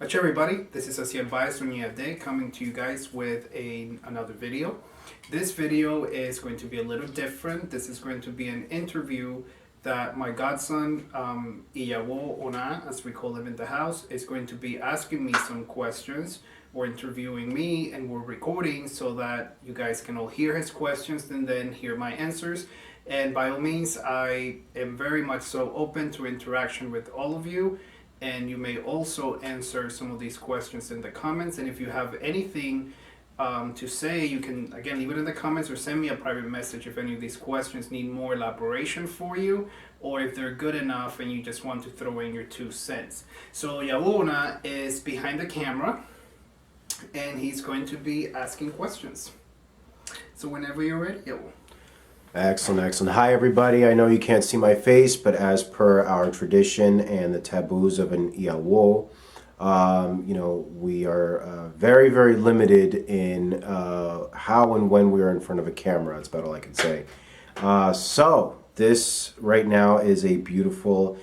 Hi everybody, this is Asiel Baez Day coming to you guys with another video. This video is going to be a little different. This is going to be an interview that my godson, yawol Ona, as we call him in the house, is going to be asking me some questions. We're interviewing me and we're recording so that you guys can all hear his questions and then hear my answers. And by all means, I am very much so open to interaction with all of you. And you may also answer some of these questions in the comments. And if you have anything to say, you can, again, leave it in the comments or send me a private message if any of these questions need more elaboration for you, or if they're good enough and you just want to throw in your 2 cents. So Yawona is behind the camera, and he's going to be asking questions. So whenever you're ready, Yawol. Excellent, excellent. Hi, everybody. I know you can't see my face, but as per our tradition and the taboos of an yawol, we are very, very limited in how and when we are in front of a camera. That's about all I can say. So this right now is a beautiful,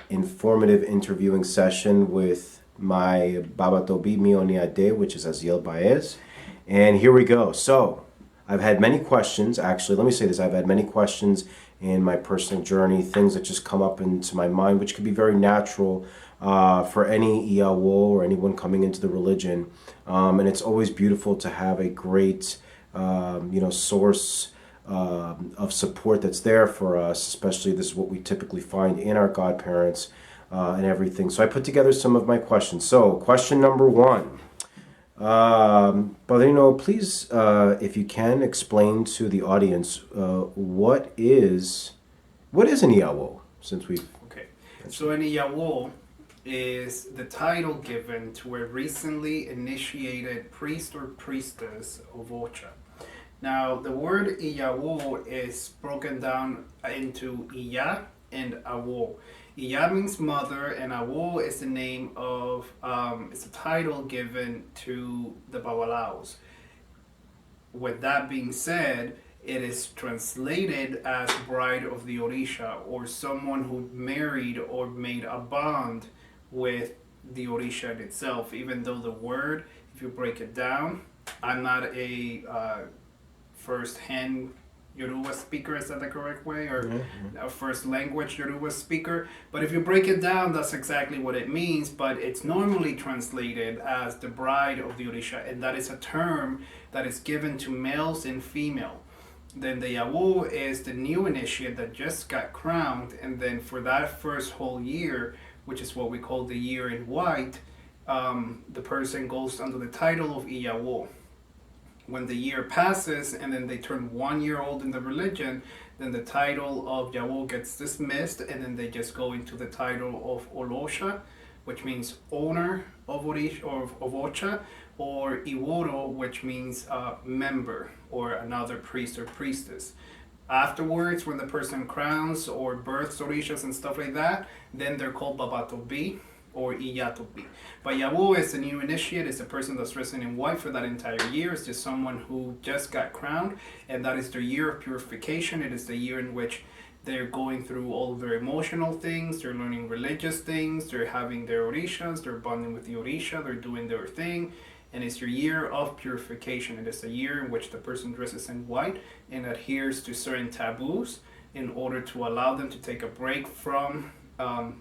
informative interviewing session with my Babatobi Mioniade, which is Asiel Baez. And here we go. So I've had many questions, actually, let me say this, I've had many questions in my personal journey, things that just come up into my mind, which could be very natural for any yawol or anyone coming into the religion. And it's always beautiful to have a great, source of support that's there for us, especially this is what we typically find in our godparents and everything. So I put together some of my questions. So question number 1. Padrino, please, if you can, explain to the audience what is an yawol, since we. Okay, so an yawol is the title given to a recently initiated priest or priestess of Ocha. Now, the word yawol is broken down into iya and awol. Iya means mother, and awol is the name of, it's a title given to the Babalaos. With that being said, it is translated as bride of the Orisha, or someone who married or made a bond with the Orisha itself, even though the word, if you break it down, I'm not a first-hand Yoruba speaker, is that the correct way? Or a first language Yoruba speaker. But if you break it down, that's exactly what it means. But it's normally translated as the bride of the Orisha, and that is a term that is given to males and female. Then the yawol is the new initiate that just got crowned, and then for that first whole year, which is what we call the year in white, the person goes under the title of yawol. When the year passes and then they turn 1 year old in the religion, then the title of yawol gets dismissed, and then they just go into the title of Olosha, which means owner of Orisha or of Ocha, or Iworo, which means member or another priest or priestess. Afterwards, when the person crowns or births Orishas and stuff like that, then they're called Babatobi or Iyatobi. But yawol is the new initiate, is the person that's dressing in white for that entire year. It's just someone who just got crowned, and that is their year of purification. It is the year in which they're going through all of their emotional things, they're learning religious things, they're having their orishas, they're bonding with the orisha, they're doing their thing, and it's your year of purification. It is a year in which the person dresses in white and adheres to certain taboos in order to allow them to take a break from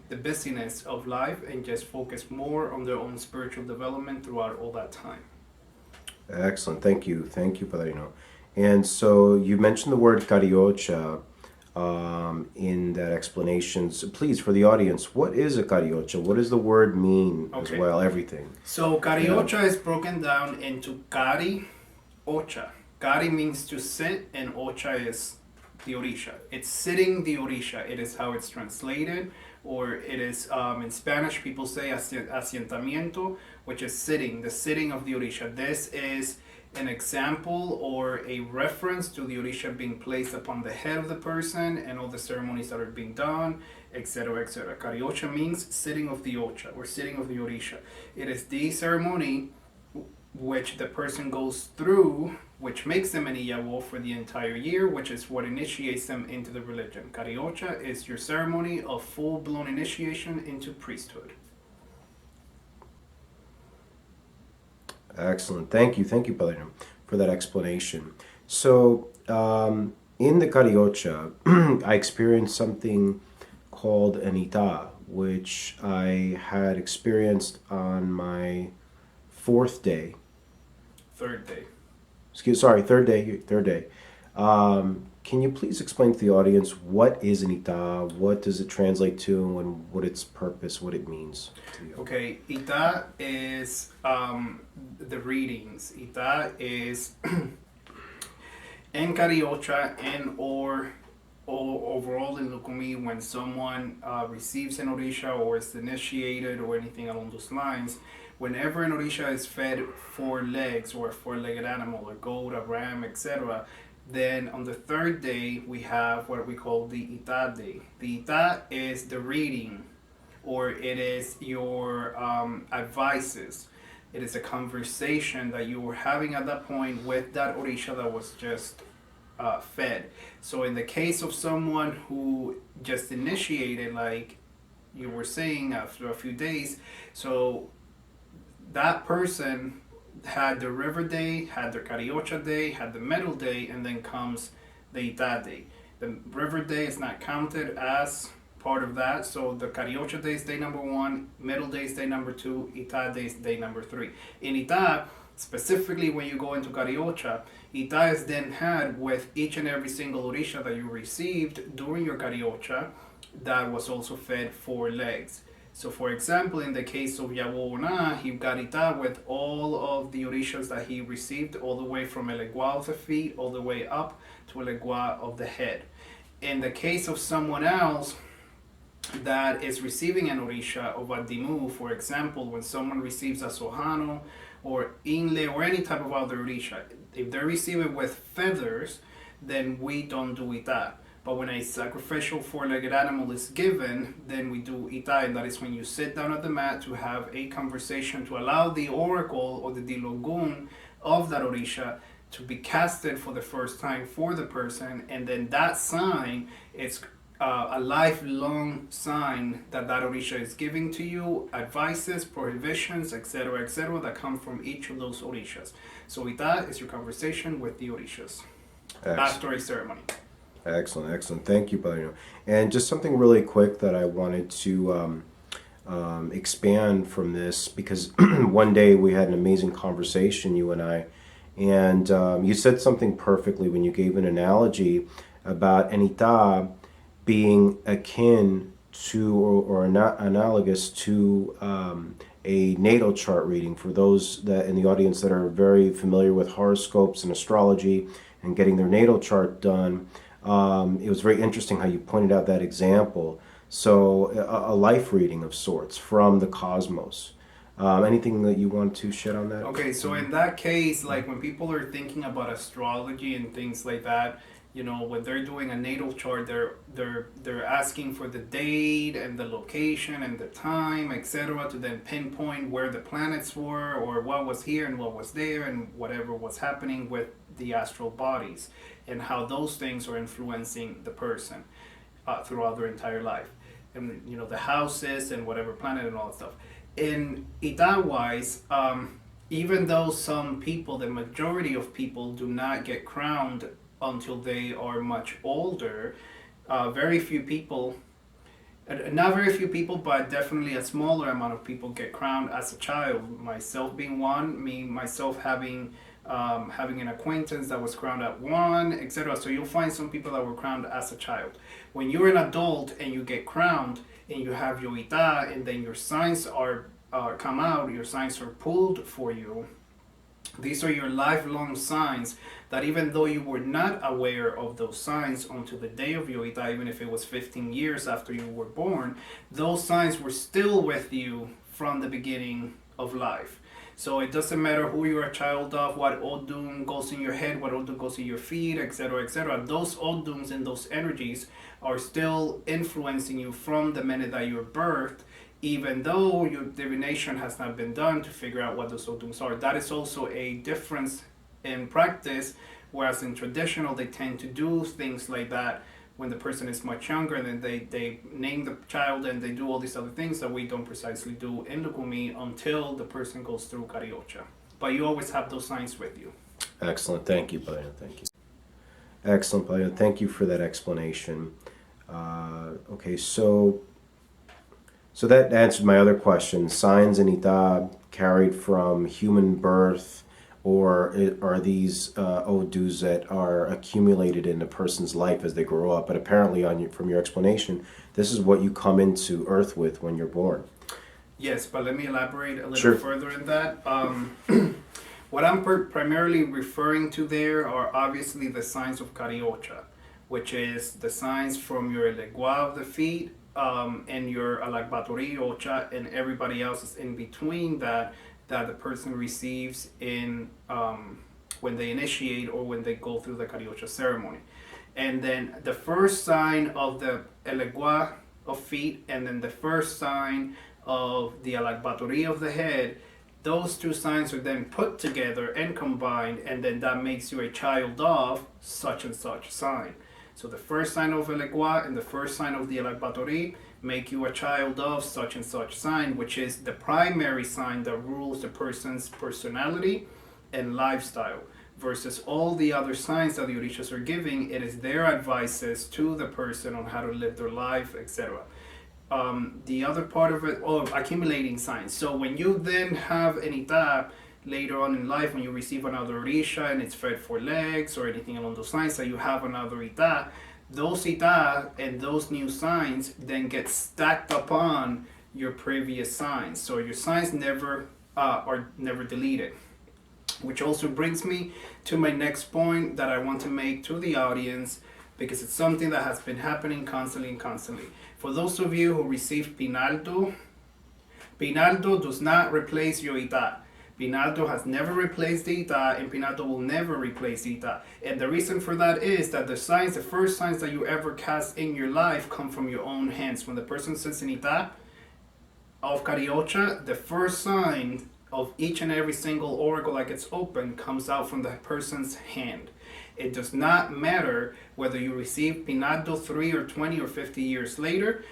the busyness of life and just focus more on their own spiritual development throughout all that time. Excellent. Thank you, Padrino. And so you mentioned the word Carioca in that explanation. So please, for the audience, what is a Carioca? What does the word mean as well? Everything. So Carioca is broken down into Cari, Ocha. Cari means to sit, and Ocha is the Orisha. It's sitting the Orisha. It is how it's translated, or it is in Spanish people say asientamiento, which is sitting, the sitting of the Orisha. This is an example or a reference to the Orisha being placed upon the head of the person and all the ceremonies that are being done, etc., etc. Carioca means sitting of the Ocha or sitting of the Orisha. It is the ceremony which the person goes through, which makes them an yawol for the entire year, which is what initiates them into the religion. Carioca is your ceremony of full-blown initiation into priesthood. Excellent. Thank you, Padrino, for that explanation. So, in the Carioca, I experienced something called an ita, which I had experienced on my fourth day. Third day. Third day. Third day. Can you please explain to the audience what is an ita, what does it translate to, and what its purpose, what it means to you? Okay, ita is the readings. Ita is en Carioca and or overall in Lukumi, when someone receives an Orisha or is initiated or anything along those lines, whenever an Orisha is fed 4 legs or a 4-legged animal, a goat, a ram, etc., then on the third day we have what we call the Ita day. The Ita is the reading, or it is your advices. It is a conversation that you were having at that point with that Orisha that was just fed. So in the case of someone who just initiated, like you were saying, after a few days, so that person had the river day, had the Carioca day, had the metal day, and then comes the Ita day. The river day is not counted as part of that, so the Carioca day is day number 1, metal day is day number 2, Ita day is day number 3. In Ita, specifically when you go into Carioca, Ita is then had with each and every single Orisha that you received during your Carioca that was also fed 4 legs. So for example, in the case of yawol, he got Ita with all of the Orishas that he received, all the way from a legua of the feet, all the way up to a legua of the head. In the case of someone else that is receiving an Orisha of Adimu, for example, when someone receives a Sohano or Inle or any type of other Orisha, if they receive it with feathers, then we don't do Ita. But when a sacrificial 4-legged animal is given, then we do Ita, and that is when you sit down at the mat to have a conversation to allow the oracle or the dilogun of that Orisha to be casted for the first time for the person, and then that sign is a lifelong sign that that Orisha is giving to you, advices, prohibitions, etc., that come from each of those Orishas. So Ita is your conversation with the Orishas after a ceremony. Excellent. Thank you, Padrino. And just something really quick that I wanted to expand from this, because one day we had an amazing conversation, you and I, and you said something perfectly when you gave an analogy about an ita being akin to or analogous to a natal chart reading. For those that in the audience that are very familiar with horoscopes and astrology and getting their natal chart done, it was very interesting how you pointed out that example. So a life reading of sorts from the cosmos. Anything that you want to shed on that? Okay, so in that case, like when people are thinking about astrology and things like that, you know, when they're doing a natal chart, they're asking for the date and the location and the time, etc., to then pinpoint where the planets were or what was here and what was there and whatever was happening with the astral bodies and how those things are influencing the person throughout their entire life, and you know, the houses and whatever planet and all that stuff. In Ita wise, even though some people, the majority of people, do not get crowned until they are much older, very few people, not very few people, but definitely a smaller amount of people get crowned as a child. Myself being one, myself having an acquaintance that was crowned at 1, etc. So you'll find some people that were crowned as a child. When you're an adult and you get crowned and you have your ita, and then your signs are come out, your signs are pulled for you. These are your lifelong signs that even though you were not aware of those signs until the day of your ita, even if it was 15 years after you were born, those signs were still with you from the beginning of life. So it doesn't matter who you're a child of, what Odum goes in your head, what Odum goes in your feet, etc., etc. Those Odums and those energies are still influencing you from the minute that you're birthed, even though your divination has not been done to figure out what those Odums are. That is also a difference in practice, whereas in traditional, they tend to do things like that when the person is much younger, and then they name the child and they do all these other things that we don't precisely do in Lukumi until the person goes through Carioca. but you always have those signs with you. Excellent. Thank you, Padrino. Thank you. Excellent, Padrino. Thank you for that explanation. Okay, so that answered my other question. Signs and ita carried from human birth, or are these odus that are accumulated in a person's life as they grow up? But apparently, from your explanation, this is what you come into Earth with when you're born. Yes, but let me elaborate a little Sure. further in that. What I'm primarily referring to there are obviously the signs of Carioca, which is the signs from your legua of the feet and your alagbatory ocha and everybody else is in between that the person receives in when they initiate or when they go through the Carioca ceremony. And then the first sign of the legua of feet and then the first sign of the alagbatory of the head, those two signs are then put together and combined, and then that makes you a child of such and such sign. So the first sign of Elegua and the first sign of the Alagbatory make you a child of such and such sign, which is the primary sign that rules the person's personality and lifestyle. Versus all the other signs that the Orishas are giving, it is their advices to the person on how to live their life, etc. The other part of it, accumulating signs. So when you then have an ita later on in life, when you receive another orisha and it's fed 4 legs or anything along those lines, that you have another ita, those ita and those new signs then get stacked upon your previous signs. So your signs never are never deleted. Which also brings me to my next point that I want to make to the audience, because it's something that has been happening constantly and constantly. For those of you who receive Pinaldo, Pinaldo does not replace your ita. Pinaldo has never replaced the ita, and Pinaldo will never replace ita. And the reason for that is that the first signs that you ever cast in your life come from your own hands. When the person says an ita of Carioca, the first sign of each and every single oracle that gets open comes out from the person's hand. It does not matter whether you receive Pinaldo 3 or 20 or 50 years later,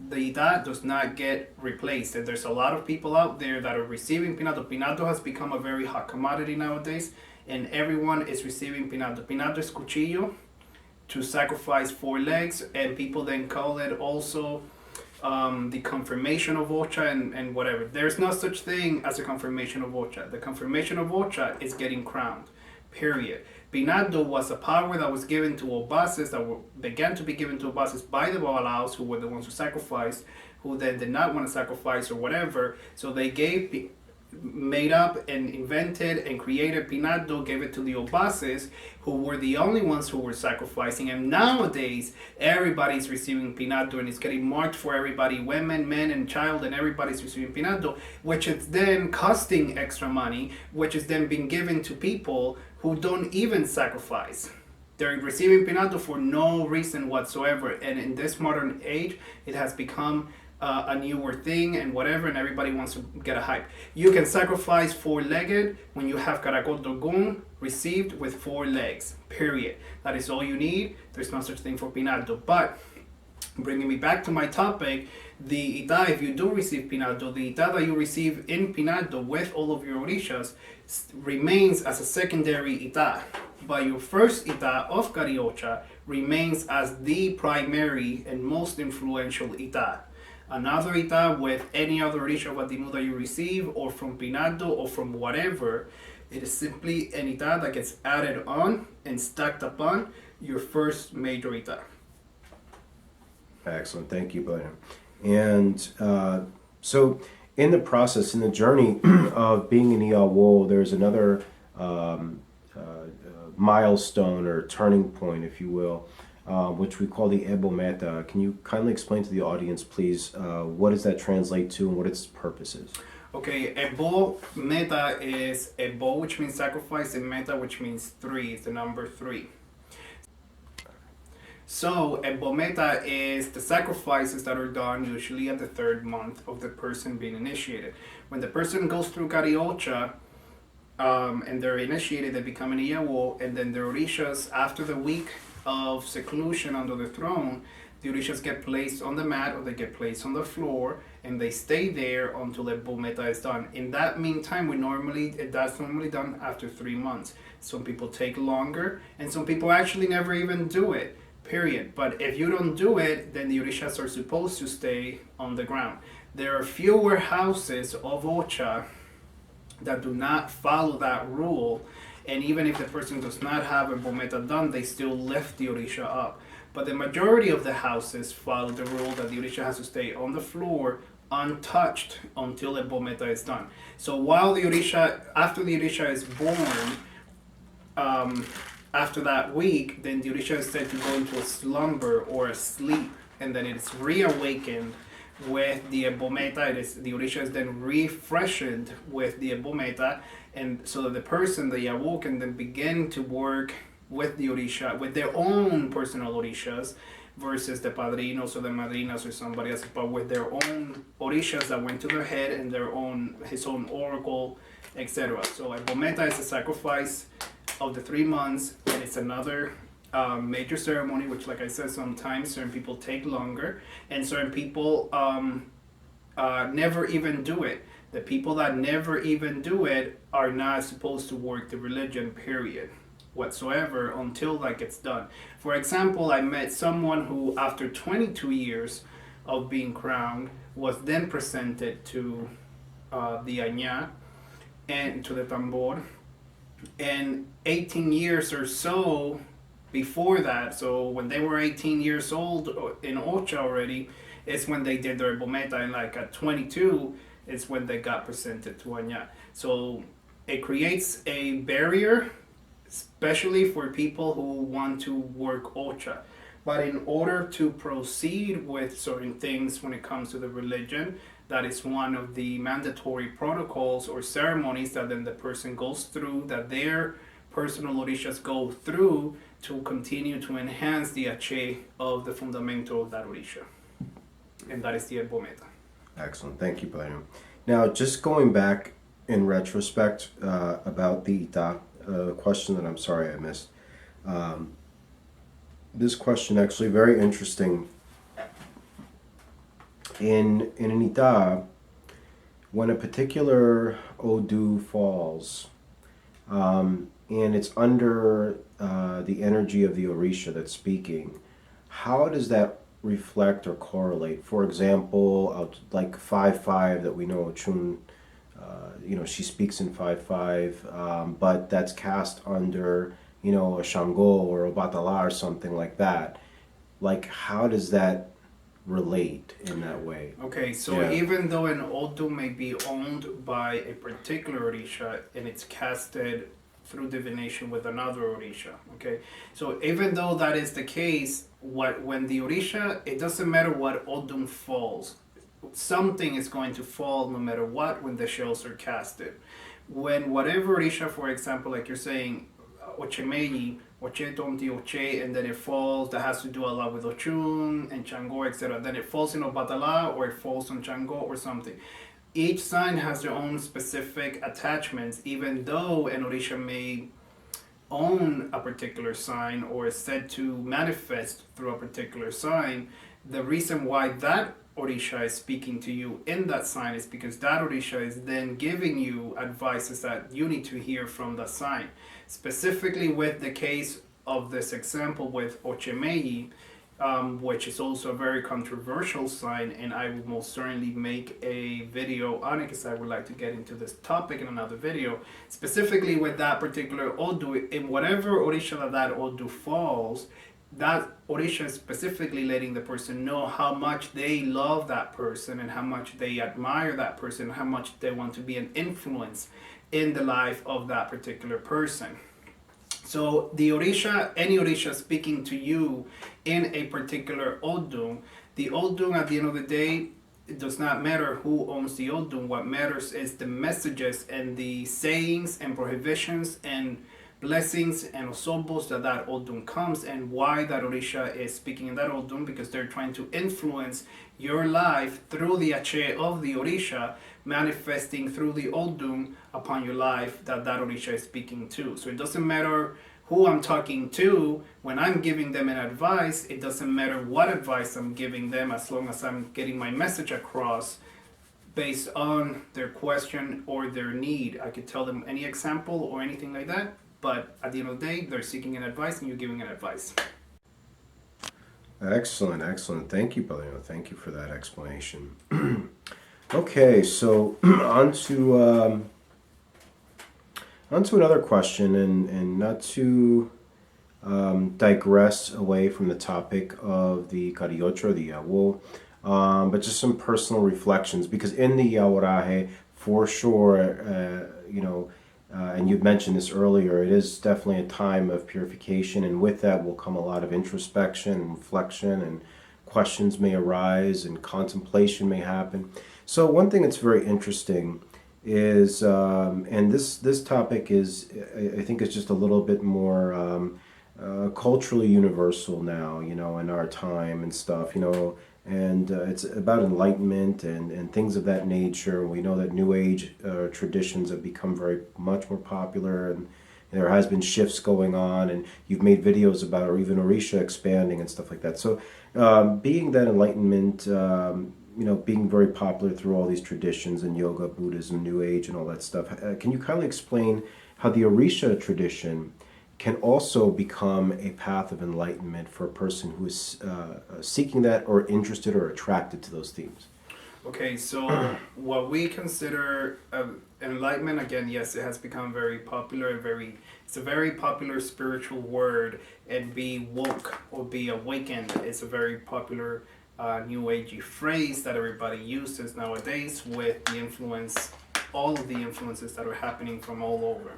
the ita does not get replaced. And there's a lot of people out there that are receiving Pinaldo. Pinaldo has become a very hot commodity nowadays, and everyone is receiving Pinaldo. Pinaldo is cuchillo to sacrifice 4 legs, and people then call it also the confirmation of Ocha and whatever. There's no such thing as a confirmation of Ocha. The confirmation of Ocha is getting crowned, period. Pinaldo was a power that was given to obases, began to be given to obases by the Babalaos, who were the ones who sacrificed, who then did not want to sacrifice or whatever. So they made up and invented and created Pinaldo, gave it to the obases, who were the only ones who were sacrificing. And nowadays, everybody's receiving Pinaldo, and it's getting marked for everybody, women, men, and child, and everybody's receiving Pinaldo, which is then costing extra money, which is then being given to people who don't even sacrifice. They're receiving Pinaldo for no reason whatsoever. And in this modern age, it has become a newer thing and whatever, and everybody wants to get a hype. You can sacrifice 4-legged when you have Caracol Dogun received with 4 legs, period. That is all you need. There's no such thing for Pinaldo. But bringing me back to my topic, the ita, if you do receive Pinaldo, the ita that you receive in Pinaldo with all of your orishas remains as a secondary ita. But your first ita of Carioca remains as the primary and most influential ita. Another ita with any other orisha Vadimu that you receive, or from Pinaldo, or from whatever, it is simply an ita that gets added on and stacked upon your first major ita. Excellent. Thank you, Padrino. And so in the process, in the journey of being an yawol, there's another milestone or turning point, if you will, which we call the emblematic. Can you kindly explain to the audience, please, what does that translate to and what its purpose is? Okay, Ebo meta is Ebo, which means sacrifice, and meta, which means 3, is the number 3. So, Ebo meta is the sacrifices that are done usually at the 3rd month of the person being initiated. When the person goes through Carioca, and they're initiated, they become an yawol, and then the orishas, after the week of seclusion under the throne, the Orishas get placed on the mat or they get placed on the floor and they stay there until the Bometa is done. In that meantime, that's normally done after 3 months. Some people take longer and some people actually never even do it, period. But if you don't do it, then the Orishas are supposed to stay on the ground. There are fewer houses of Ocha that do not follow that rule, and even if the person does not have a Bometa done, they still lift the Orisha up. But the majority of the houses follow the rule that the Orisha has to stay on the floor untouched until the Bometa is done. So while after the Orisha is born, after that week, then the Orisha is said to go into a slumber or a sleep, and then it is reawakened with the Bometa. The Orisha is then refreshened with the Bometa, and so that the person, the yawol, can then begin to work with the Orisha, with their own personal Orishas, versus the Padrinos or the Madrinas or somebody else, but with their own Orishas that went to their head and his own oracle, etc. So a Bometa is a sacrifice of the 3 months, and it's another major ceremony, which, like I said, sometimes certain people take longer, and certain people never even do it. The people that never even do it are not supposed to work the religion, period, whatsoever, until that gets done. For example, I met someone who, after 22 years of being crowned, was then presented to the Añá and to the tambor, and 18 years or so before that, so when they were 18 years old in Ocha already, is when they did their Bometa, and like at 22 is when they got presented to Añá. So it creates a barrier, especially for people who want to work Ocha. But in order to proceed with certain things when it comes to the religion, that is one of the mandatory protocols or ceremonies that then the person goes through, that their personal Orishas go through to continue to enhance the Ache of the fundamento of that Orisha. And that is the Bometa. Excellent. Thank you, Padrino. Now, just going back in retrospect about the Ita, question that I'm sorry I missed. This question actually very interesting. In an Ita, when a particular Odu falls, and it's under the energy of the Orisha that's speaking, how does that reflect or correlate? For example, like 5/5 that we know Chun, she speaks in 5/5, but that's cast under, a Shango or a Batala or something like that. Like, how does that relate in that way? Okay, so even though an Odu may be owned by a particular Orisha and it's casted through divination with another Orisha, okay? So even though that is the case, when the Orisha, it doesn't matter what Odun falls, something is going to fall no matter what when the shells are casted. When whatever Orisha, for example, like you're saying, Ochemeyi, Oche Tomti Oche, and then it falls, that has to do a lot with Ochun and Chango, etc. Then it falls in Obatala or it falls on Chango or something. Each sign has their own specific attachments, even though an Orisha may own a particular sign or is said to manifest through a particular sign. The reason why that Orisha is speaking to you in that sign is because that Orisha is then giving you advices that you need to hear from that sign. Specifically with the case of this example with Ochemeyi, which is also a very controversial sign, and I will most certainly make a video on it because I would like to get into this topic in another video. Specifically with that particular Odu, in whatever Orisha that Odu falls, that Orisha is specifically letting the person know how much they love that person and how much they admire that person, how much they want to be an influence in the life of that particular person. So the Orisha, any Orisha speaking to you in a particular Odun, the Odun at the end of the day, it does not matter who owns the Odun. What matters is the messages and the sayings and prohibitions and blessings and osobos that Odun comes, and why that Orisha is speaking in that Odun, because they're trying to influence your life through the Ache of the Orisha, manifesting through the Odun upon your life that Orisha is speaking to. So it doesn't matter who I'm talking to, when I'm giving them an advice, it doesn't matter what advice I'm giving them as long as I'm getting my message across based on their question or their need. I could tell them any example or anything like that, but at the end of the day, they're seeking an advice and you're giving an advice. Excellent, excellent. Thank you, Padrino. Thank you for that explanation. Okay, so on to another question, and not to digress away from the topic of the Carioca or the yawol, but just some personal reflections, because in the yaworaje, for sure, and you've mentioned this earlier, it is definitely a time of purification, and with that will come a lot of introspection and reflection, and questions may arise, and contemplation may happen. So one thing that's very interesting is, and this topic is, I think, is just a little bit more culturally universal now, in our time and stuff, and it's about enlightenment and things of that nature. We know that New Age traditions have become very much more popular, and there has been shifts going on, and you've made videos about, or even Orisha expanding and stuff like that. So being that enlightenment, being very popular through all these traditions and yoga, Buddhism, New Age, and all that stuff, can you kindly explain how the Orisha tradition can also become a path of enlightenment for a person who is seeking that, or interested or attracted to those themes? Okay, so what we consider enlightenment, again, yes, it has become very popular, it's a very popular spiritual word, and be woke or be awakened is a very popular new agey phrase that everybody uses nowadays with all of the influences that are happening from all over.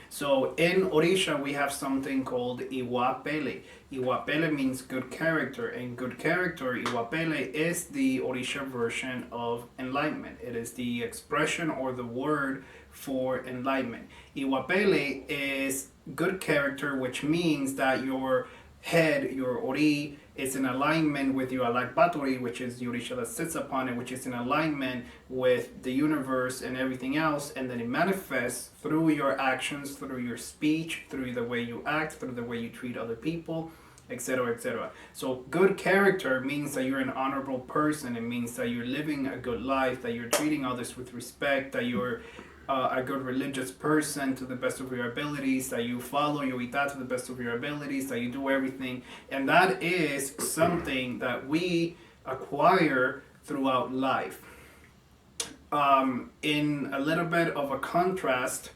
So in Orisha, we have something called iwapele. Iwapele means good character, and good character, iwapele, is the Orisha version of enlightenment. It is the expression or the word for enlightenment. Iwapele is good character, which means that your head, your ori, is in alignment with your alakbatori, which is the Orisha that sits upon it, which is in alignment with the universe and everything else, and then it manifests through your actions, through your speech, through the way you act, through the way you treat other people, etc., etc. So good character means that you're an honorable person. It means that you're living a good life, that you're treating others with respect, that you're a good religious person to the best of your abilities, that you follow your ita to the best of your abilities, that you do everything. And that is something that we acquire throughout life. In a little bit of a contrast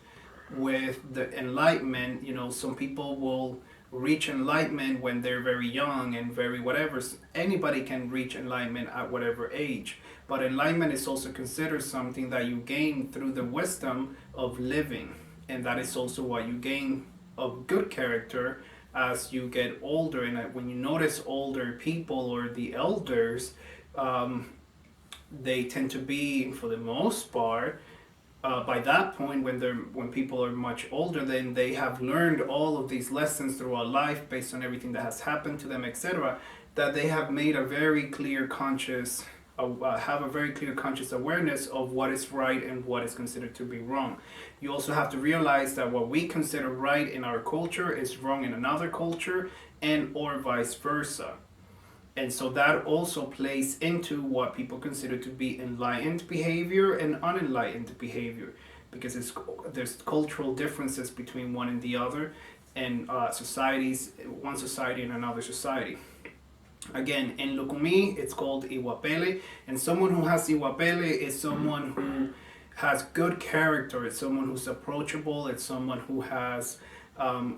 with the enlightenment, some people will reach enlightenment when they're very young and very whatever. Anybody can reach enlightenment at whatever age. But enlightenment is also considered something that you gain through the wisdom of living. And that is also what you gain of good character as you get older. And when you notice older people or the elders, they tend to be, for the most part, by that point, when people are much older, then they have learned all of these lessons throughout life based on everything that has happened to them, etc., that they have made a very clear conscious awareness of what is right and what is considered to be wrong. You also have to realize that what we consider right in our culture is wrong in another culture, and or vice versa. And so that also plays into what people consider to be enlightened behavior and unenlightened behavior, because there's cultural differences between one and the other, and societies, one society and another society. Again, in Lukumi, it's called iwapele, and someone who has iwapele is someone who has good character. It's someone who's approachable. It's someone who has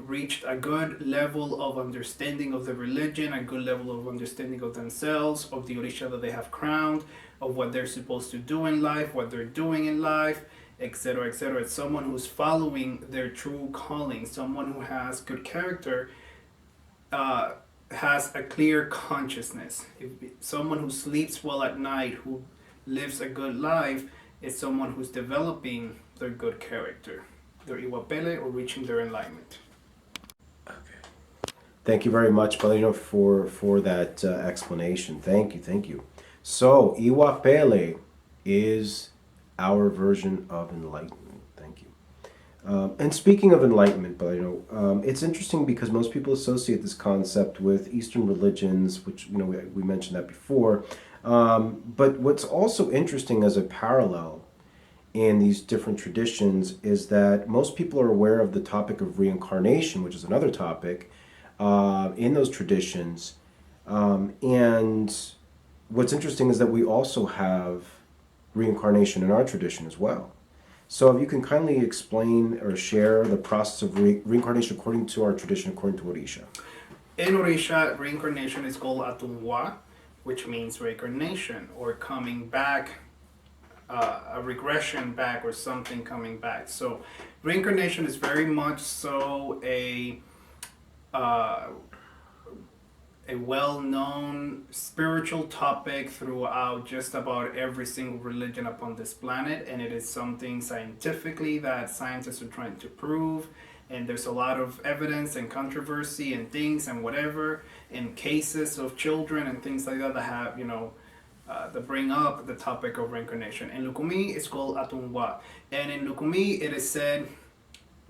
reached a good level of understanding of the religion, a good level of understanding of themselves, of the Orisha that they have crowned, of what they're supposed to do in life, what they're doing in life, etc., etc. It's someone who's following their true calling. Someone who has good character has a clear consciousness. Someone who sleeps well at night, who lives a good life, is someone who's developing their good character, their iwapele, or reaching their enlightenment. Okay. Thank you very much, Padrino, for that explanation. Thank you. So, iwapele is our version of enlightenment. Thank you. And speaking of enlightenment, but it's interesting because most people associate this concept with Eastern religions, which we mentioned that before. But what's also interesting as a parallel in these different traditions is that most people are aware of the topic of reincarnation, which is another topic in those traditions. And what's interesting is that we also have reincarnation in our tradition as well. So if you can kindly explain or share the process of reincarnation according to our tradition, according to Orisha. In Orisha, reincarnation is called atunwa, which means reincarnation or coming back, a regression back or something coming back. So reincarnation is very much so a well-known spiritual topic throughout just about every single religion upon this planet, and it is something scientifically that scientists are trying to prove, and there's a lot of evidence and controversy and things and whatever in cases of children and things like that have that bring up the topic of reincarnation. In Lukumi, it's called Atunwa, and in Lukumi it is said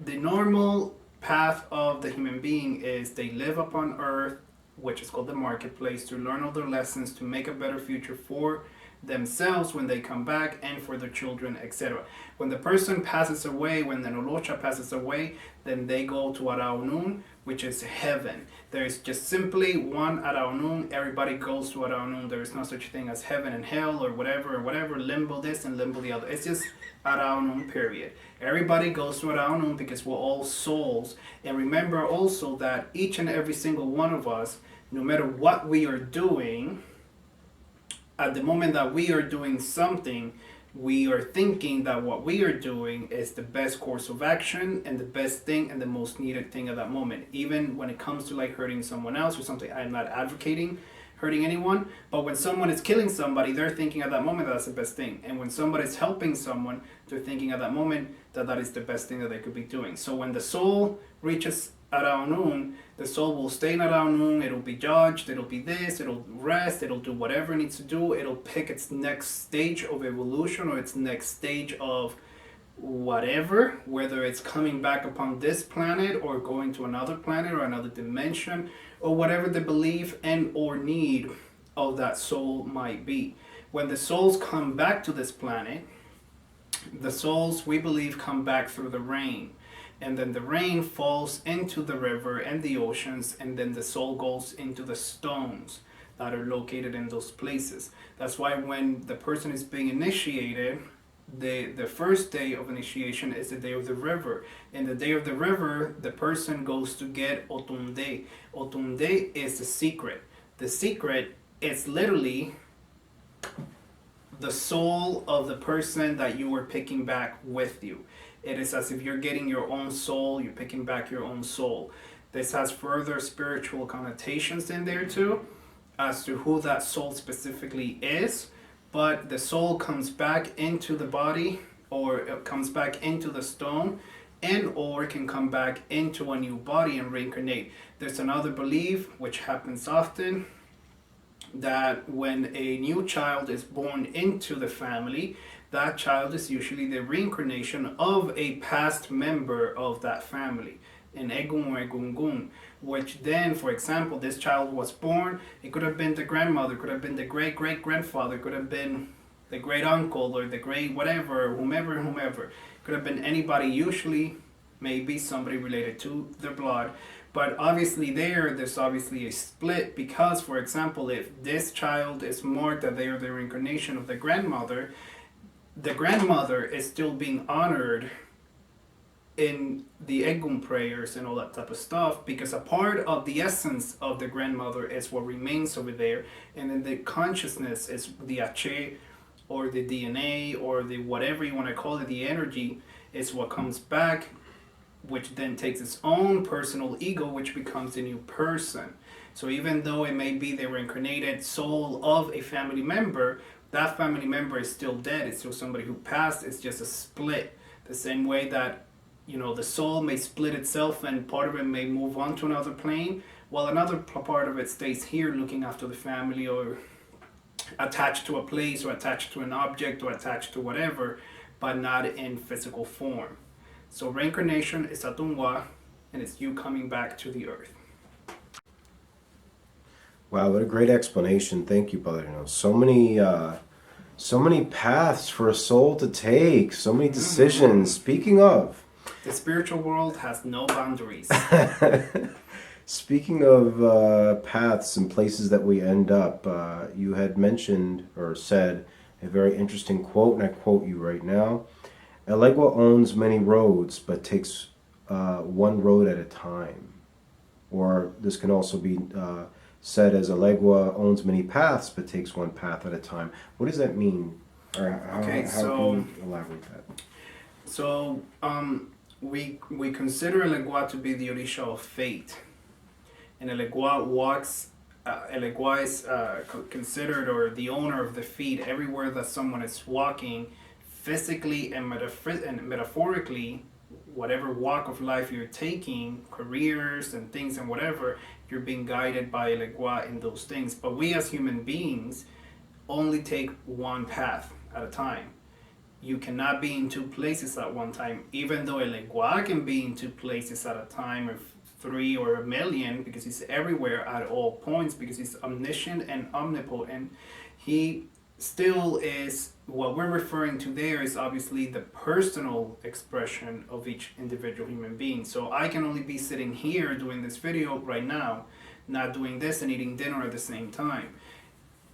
the normal path of the human being is they live upon earth, which is called the marketplace, to learn all their lessons, to make a better future for themselves when they come back and for their children, etc. When the person passes away, when the Nolocha passes away, then they go to Araunun, which is heaven. There is just simply one Araunun. Everybody goes to Araunun. There is no such thing as heaven and hell or whatever, limbo this and limbo the other. It's just Araunun, period. Everybody goes to Araunun because we're all souls. And remember also that each and every single one of us, no matter what we are doing, at the moment that we are doing something, we are thinking that what we are doing is the best course of action and the best thing and the most needed thing at that moment. Even when it comes to like hurting someone else or something, I'm not advocating hurting anyone, but when someone is killing somebody, they're thinking at that moment that that's the best thing. And when somebody's helping someone, they're thinking at that moment that that is the best thing that they could be doing. So when the soul reaches Araunun, the soul will stay in Araunun, it'll be judged, it'll be this, it'll rest, it'll do whatever it needs to do, it'll pick its next stage of evolution or its next stage of whatever, whether it's coming back upon this planet or going to another planet or another dimension or whatever the belief and or need of that soul might be. When the souls come back to this planet, the souls, we believe, come back through the rain. And then the rain falls into the river and the oceans, and then the soul goes into the stones that are located in those places. That's why when the person is being initiated, the first day of initiation is the day of the river. In the day of the river, the person goes to get otunde. Otunde is the secret. The secret is literally the soul of the person that you were picking back with you. It is as if you're getting your own soul, you're picking back your own soul. This has further spiritual connotations in there too, as to who that soul specifically is. But the soul comes back into the body, or it comes back into the stone, and or can come back into a new body and reincarnate. There's another belief, which happens often, that when a new child is born into the family, that child is usually the reincarnation of a past member of that family, an egun or egungun, which then, for example, this child was born, it could have been the grandmother, could have been the great-great-grandfather, could have been the great-uncle or the great whatever, whomever. Could have been anybody, usually maybe somebody related to their blood. But obviously there's obviously a split because, for example, if this child is marked that they are the reincarnation of the grandmother is still being honored in the Egun prayers and all that type of stuff, because a part of the essence of the grandmother is what remains over there, and then the consciousness is the Ache or the DNA or the whatever you want to call it, the energy is what comes back, which then takes its own personal ego, which becomes a new person. So even though it may be the reincarnated soul of a family member, that family member is still dead. It's still somebody who passed. It's just a split. The same way that, the soul may split itself and part of it may move on to another plane, while another part of it stays here looking after the family or attached to a place or attached to an object or attached to whatever, but not in physical form. So reincarnation is Atunwa, and it's you coming back to the earth. Wow, what a great explanation. Thank you, Padrino. So many paths for a soul to take, so many decisions. Speaking of, The spiritual world has no boundaries. speaking of paths and places that we end up, you had mentioned or said a very interesting quote, and I quote you right now. Elegua owns many roads, but takes one road at a time. Or this can also be said as Elegua owns many paths, but takes one path at a time. What does that mean? Or how can you elaborate that? So we consider Elegua to be the Orisha of fate. And Elegua walks, Elegua is considered, or the owner of the feet, everywhere that someone is walking, physically and metaphorically, whatever walk of life you're taking, careers and things and whatever, you're being guided by Elegua in those things. But we as human beings only take one path at a time. You cannot be in two places at one time, even though Elegua can be in two places at a time, or 3 or a million, because he's everywhere at all points, because he's omniscient and omnipotent. He still is, what we're referring to there is obviously the personal expression of each individual human being. So I can only be sitting here doing this video right now, not doing this and eating dinner at the same time.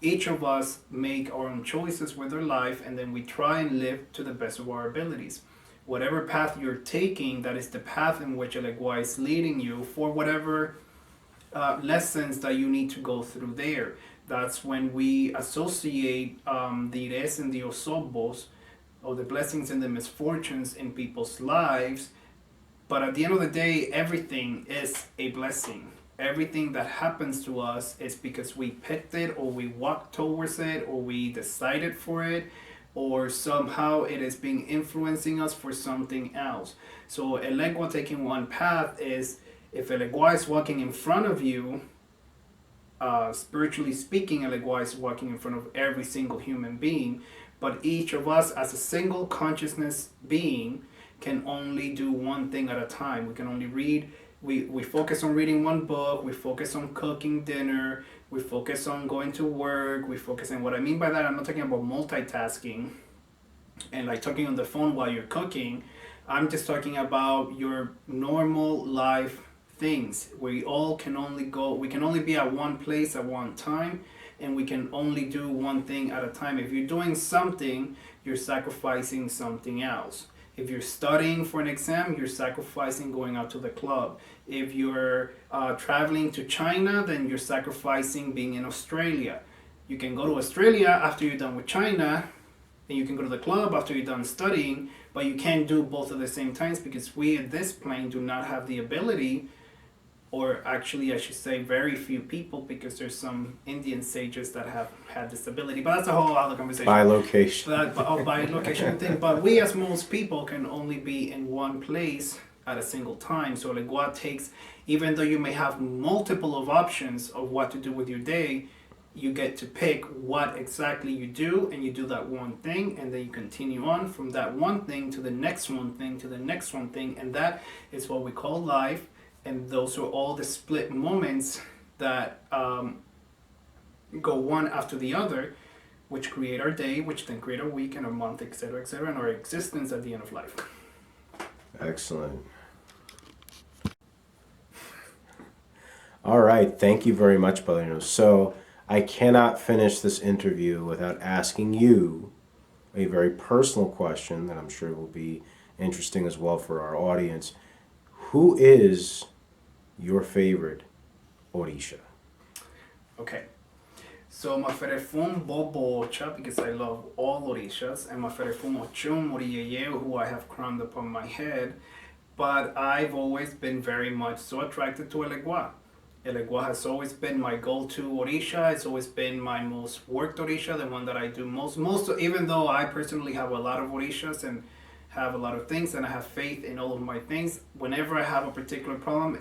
Each of us make our own choices with our life, and then we try and live to the best of our abilities. Whatever path you're taking, that is the path in which Elegua is leading you for whatever lessons that you need to go through there. That's when we associate the ires and the osobos, or the blessings and the misfortunes in people's lives. But at the end of the day, everything is a blessing. Everything that happens to us is because we picked it, or we walked towards it, or we decided for it, or somehow it is being influencing us for something else. So Elegua taking one path is, if Elegua is walking in front of you, spiritually speaking, Elegua is walking in front of every single human being, but each of us as a single consciousness being can only do one thing at a time. We can only read, we focus on reading one book, we focus on cooking dinner, we focus on going to work, we focus on, what I mean by that, I'm not talking about multitasking and like talking on the phone while you're cooking. I'm just talking about your normal life things. We can only be at one place at one time, and we can only do one thing at a time. If you're doing something, you're sacrificing something else. If you're studying for an exam, you're sacrificing going out to the club. If you're traveling to China, then you're sacrificing being in Australia. You can go to Australia after you're done with China, and you can go to the club after you're done studying, but you can't do both at the same times, because we at this plane do not have the ability, or actually I should say very few people, because there's some Indian sages that have had this ability, but that's a whole other conversation. By location. By location thing. But we as most people can only be in one place at a single time. So Elegua takes, even though you may have multiple of options of what to do with your day, you get to pick what exactly you do, and you do that one thing, and then you continue on from that one thing to the next one thing to the next one thing, and that is what we call life. And those are all the split moments that go one after the other, which create our day, which then create our week and our month, etc., and our existence at the end of life. Excellent. All right, thank you very much, Padrino. So I cannot finish this interview without asking you a very personal question that I'm sure will be interesting as well for our audience. Who is your favorite Orisha? Okay. So Maferefun Bobo Ocha, because I love all Orishas, and Maferefun Ochum Oriyeye, who I have crowned upon my head, but I've always been very much so attracted to Elegua. Elegua has always been my go-to Orisha. It's always been my most worked Orisha, the one that I do most, even though I personally have a lot of Orishas and have a lot of things, and I have faith in all of my things. Whenever I have a particular problem,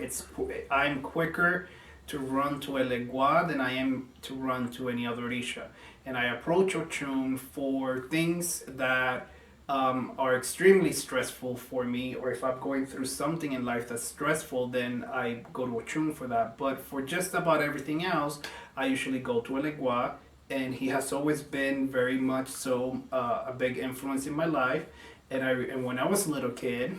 I'm quicker to run to Elegua than I am to run to any other Orisha. And I approach Ochum for things that are extremely stressful for me, or if I'm going through something in life that's stressful, then I go to Ochun for that. But for just about everything else, I usually go to Elegua, and he has always been very much so a big influence in my life. And when I was a little kid,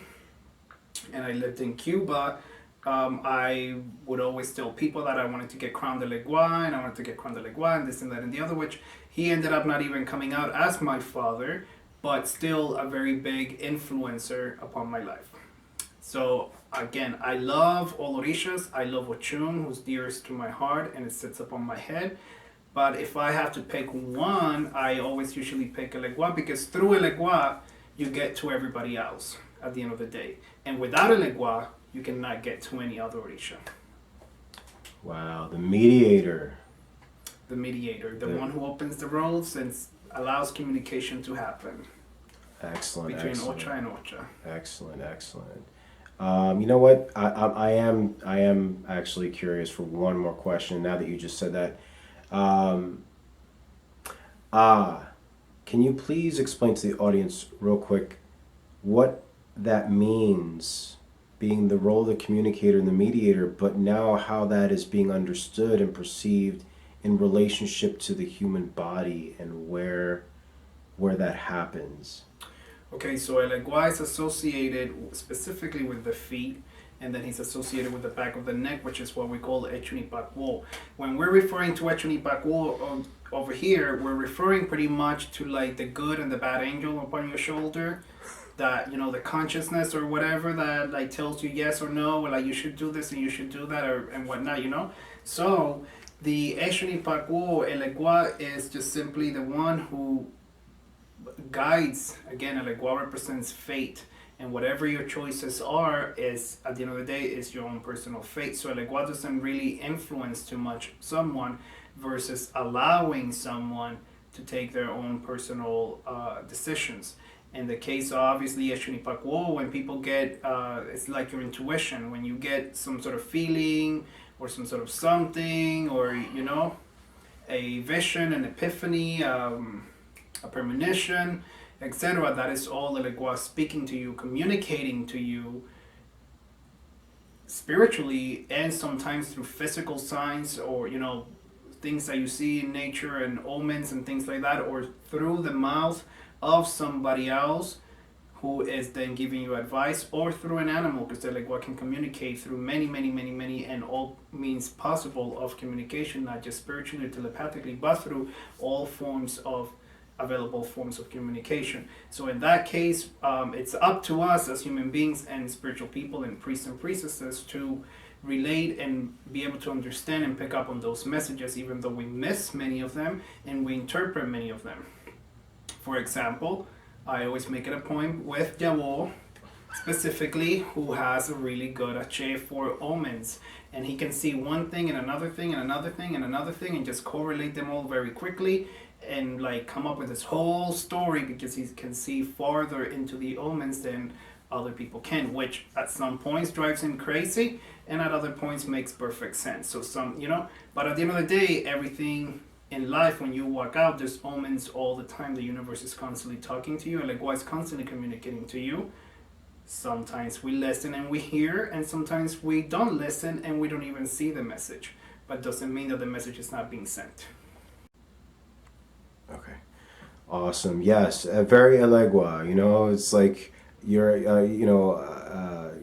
and I lived in Cuba, I would always tell people that I wanted to get crowned Elegua, and I wanted to get crowned Elegua, and this and that and the other, which he ended up not even coming out as my father, but still a very big influencer upon my life. So again, I love all Orishas. I love Ochun, who's dearest to my heart, and it sits upon my head. But if I have to pick one, I always usually pick Elegua, because through Elegua, you get to everybody else at the end of the day. And without Elegua, you cannot get to any other Orisha. Wow, the mediator. The mediator, the one who opens the roads and allows communication to happen. Excellent. Between excellent. Ocha and Ocha. Excellent, excellent. You know what? I am actually curious for one more question. Now that you just said that, can you please explain to the audience real quick what that means, being the role of the communicator and the mediator, but now how that is being understood and perceived in relationship to the human body and where that happens? Okay, so Elegua is associated specifically with the feet, and then he's associated with the back of the neck, which is what we call Echunipakwo. When we're referring to Echunipakwo over here, we're referring pretty much to like the good and the bad angel upon your shoulder, that, you know, the consciousness or whatever that like tells you yes or no, or like you should do this and you should do that, or and whatnot, you know. So the Echunipakwo Elegua is just simply the one who guides. Again, Elegua represents fate, and whatever your choices are is, at the end of the day, is your own personal fate. So Elegua doesn't really influence too much someone versus allowing someone to take their own personal decisions. In the case of obviously Echunipakwo, when people get, it's like your intuition, when you get some sort of feeling or some sort of something, or, you know, a vision, an epiphany, a premonition, etc. That is all Elegua speaking to you, communicating to you spiritually, and sometimes through physical signs, or, you know, things that you see in nature and omens and things like that, or through the mouth of somebody else who is then giving you advice, or through an animal, because Elegua can communicate through many and all means possible of communication, not just spiritually or telepathically, but through all forms of available forms of communication. So in that case, it's up to us as human beings and spiritual people and priests and priestesses to relate and be able to understand and pick up on those messages, even though we miss many of them and we interpret many of them. For example, I always make it a point with yawol, specifically, who has a really good ache for omens, and he can see one thing and another thing and another thing and another thing and just correlate them all very quickly, and like come up with this whole story, because he can see farther into the omens than other people can, which at some points drives him crazy, and at other points makes perfect sense. So some, you know, but at the end of the day, everything in life, when you walk out, there's omens all the time. The universe is constantly talking to you, and like is constantly communicating to you. Sometimes we listen and we hear, and sometimes we don't listen and we don't even see the message, but doesn't mean that the message is not being sent. Okay, awesome. Yes, very Elegua. You know, it's like you're,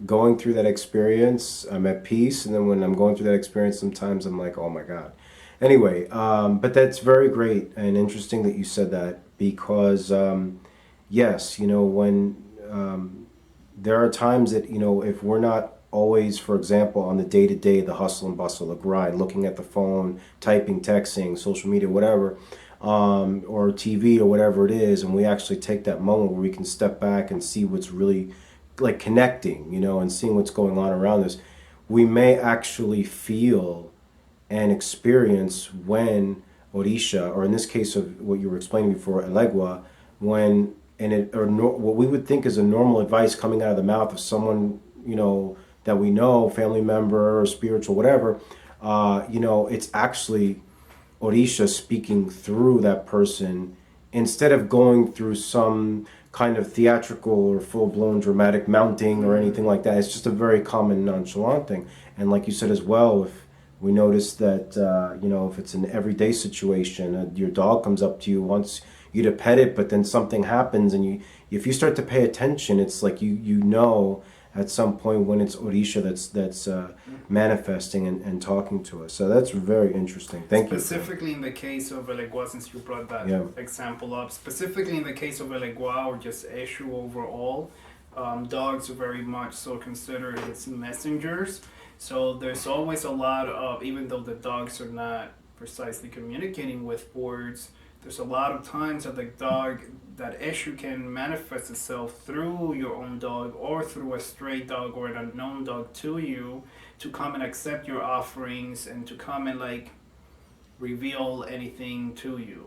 going through that experience. I'm at peace, and then when I'm going through that experience, sometimes I'm like, oh my God. Anyway, but that's very great and interesting that you said that, because yes, you know, when there are times that, you know, if we're not always, for example, on the day-to-day, the hustle and bustle, the grind, looking at the phone, typing, texting, social media, whatever, or TV or whatever it is, and we actually take that moment where we can step back and see what's really like connecting, you know, and seeing what's going on around us, we may actually feel and experience when Orisha, or in this case of what you were explaining before, Elegua, when what we would think is a normal advice coming out of the mouth of someone, you know, that we know, family member or spiritual, whatever, you know, it's actually Orisha speaking through that person, instead of going through some kind of theatrical or full-blown dramatic mounting or anything like that. It's just a very common nonchalant thing. And like you said as well, if we notice that, if it's an everyday situation, your dog comes up to you, wants you to pet it, but then something happens, and if you start to pay attention, it's like you know at some point when it's Orisha that's manifesting and talking to us. So that's very interesting. Thank you. Specifically in the case of Elegua, since you brought that example up, specifically in the case of Elegua or just Eshu overall, dogs are very much so considered as messengers. So there's always a lot of, even though the dogs are not precisely communicating with words, there's a lot of times that that Eshu can manifest itself through your own dog or through a stray dog or an unknown dog to you to come and accept your offerings and to come and like reveal anything to you,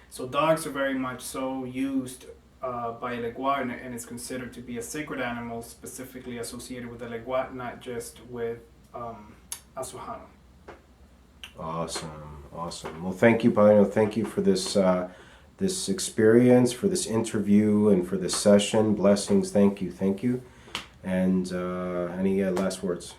So dogs are very much so used by Elegua, and it's considered to be a sacred animal specifically associated with Elegua, not just with Asuhana. Awesome. Well, thank you, Padrino. Thank you for this this experience, for this interview, and for this session. Blessings. Thank you. And any last words?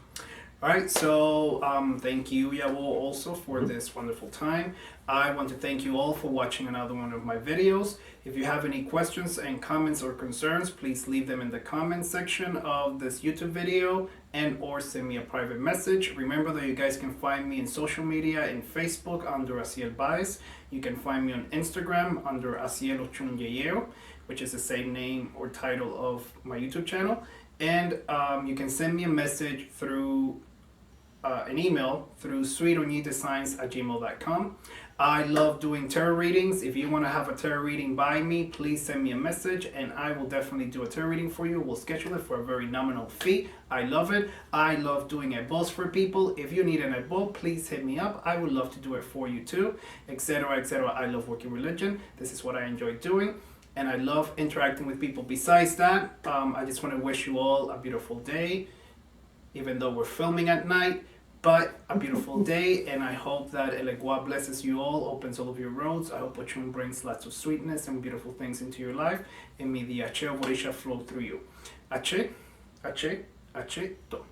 All right, so thank you, Yawol, also for this wonderful time. I want to thank you all for watching another one of my videos. If you have any questions and comments or concerns, please leave them in the comment section of this YouTube video and or send me a private message. Remember that you guys can find me in social media, in Facebook under Asiel Baez. You can find me on Instagram under Asiel Ochun, which is the same name or title of my YouTube channel. And you can send me a message through an email through sweetoniedesigns@gmail.com. I love doing tarot readings. If you want to have a tarot reading by me, please send me a message and I will definitely do a tarot reading for you. We'll schedule it for a very nominal fee. I love it. I love doing ebos for people. If you need an ebo, please hit me up. I would love to do it for you too, etc., etc. I love working religion. This is what I enjoy doing. And I love interacting with people. Besides that, I just want to wish you all a beautiful day, even though we're filming at night, but a beautiful day. And I hope that Elegua blesses you all, opens all of your roads. I hope Ochun brings lots of sweetness and beautiful things into your life. And may the Ache of Orisha flow through you. Ache, Ache, Ache, To.